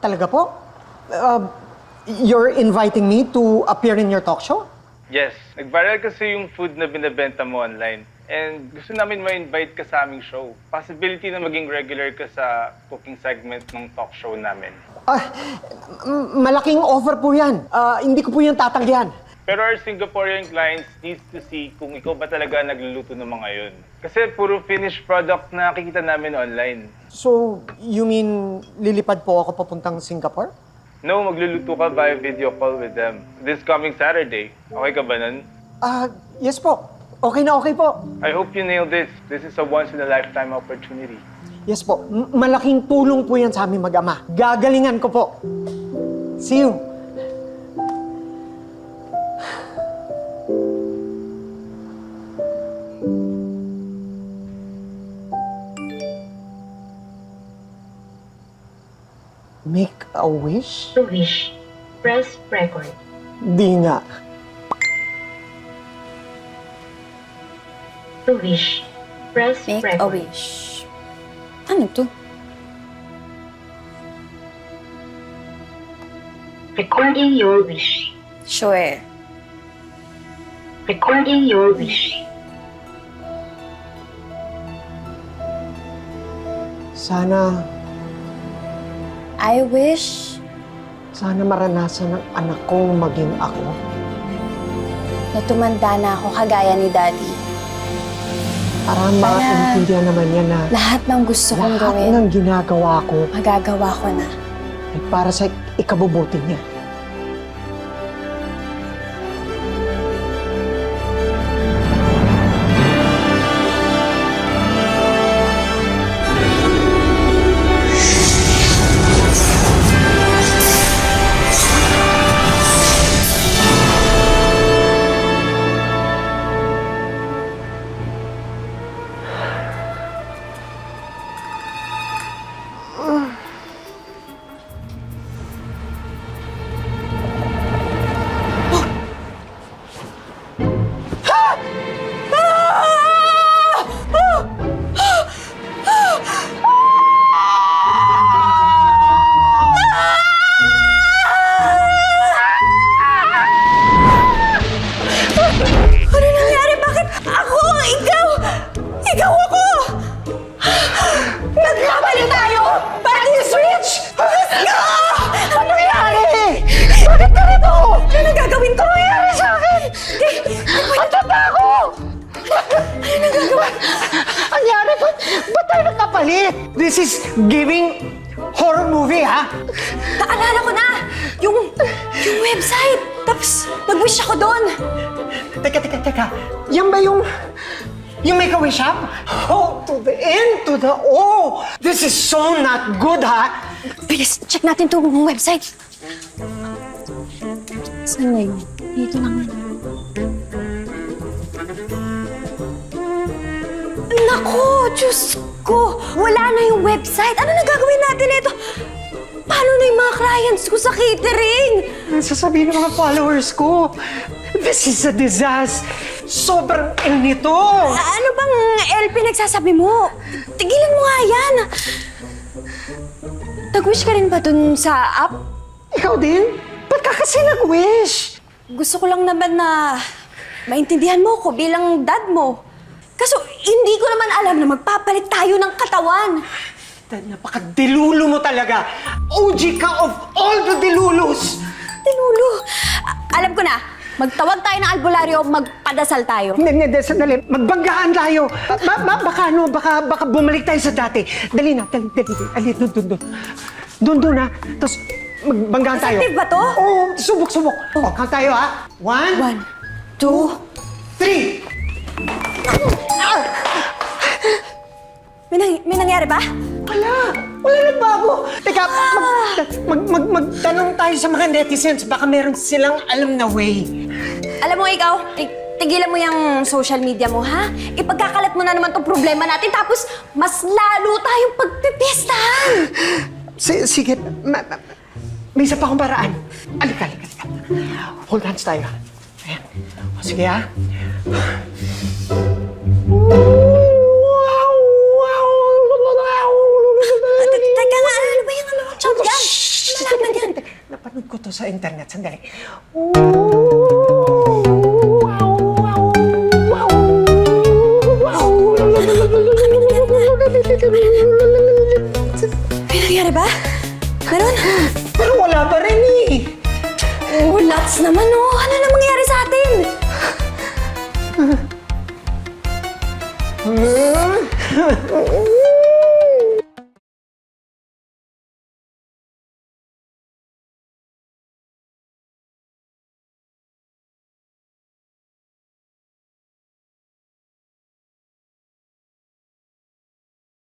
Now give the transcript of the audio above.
Talaga po? You're inviting me to appear in your talk show? Yes, nag-viral kasi yung food na binibenta mo online. And gusto namin ma-invite ka sa aming show. Possibility na maging regular ka sa cooking segment ng talk show namin. Malaking offer po yan. Hindi ko po yan tatanggihan. Pero our Singaporean clients needs to see kung ikaw ba talaga nagluluto ng mga yun. Kasi puro finished product na nakikita namin online. So, you mean lilipad po ako papuntang Singapore? No, magluluto ka via video call with them. This coming Saturday. Okay ka ba nun? Yes po. Okay na okay po. I hope you nail this. This is a once-in-a-lifetime opportunity. Yes po. Malaking tulong po yan sa aming mag-ama. Gagalingan ko po. See you. Make a wish? To wish, press record. Di nga. To wish, press Make record. a wish. Ano to? Recording your wish. Sure. Recording your wish. Sana maranasan ng anak kong maging ako. Na tumanda na ako kagaya ni Daddy. Para maintindihan naman niya na Lahat ng gusto kong lahat gawin, ng ginagawa ko magagawa ko na. ay para sa ikabubuti niya. Ano nangyari? Bakit ako? Ikaw? Ikaw ako! Nagkamali tayo! Party switch! No! Ano nangyari? Bakit ka rito? Ano gagawin ko? Ano nangyari sa akin? Ang tata ko! Ano nagagawa? Anyari, ba't tayo nagkapalit? This is giving horror movie, ha? Naalala ko na! Yung website! Tapos, nag-wish ako doon! Teka. Yan ba yung Make-A-Wish shop? Oh, to the N, to the O. This is so not good, ha? Bilis, check natin itong website. Saan na yun? Dito lang yun. Naku, Diyos ko! Wala na yung website. Ano na gagawin natin ito? Paano na yung mga clients ko sa catering? Ang sasabihin ng mga followers ko, this is a disaster. Sobrang L nito. Ano bang LP nagsasabi mo? Tigilan mo nga yan. Nag-wish ka rin ba dun sa app? Ikaw din? Ba't ka kasi nag-wish? Gusto ko lang naman na maintindihan mo ko bilang dad mo. Kaso hindi ko naman alam na magpapalit tayo ng katawan. Napaka-dilulo mo talaga. OG ka of all the dilulus. Tinulo. Alam ko na, magtawag tayo ng albularyo, magpadasal tayo. Hindi, sandali. Magbanggaan tayo. Baka bumalik tayo sa dati. Dali na, dali. Ali, doon na. Tapos, magbanggaan tayo. Effective ba to? Oo, subok. O, count tayo, ha? 1, 2, 3. May nangyari ba? Wala nagbago. Teka, magtanong tayo sa mga netizens. Baka meron silang alam na way. Alam mo ikaw, tigilan mo yung social media mo, ha? Ipagkakalat mo na naman tong problema natin, tapos mas lalo tayong pagpipiestahan. Sige, may isa pa akong paraan. Alika. Hold hands tayo. Ayan. O, sige, ha? Teka nga, ano ba yung ano? Chant yan? sa internet. Sandali. May nangyari ba? Meron? Pero wala pa rin eh. Oh, lots naman oh. Ano na mangyari sa atin? Hmm?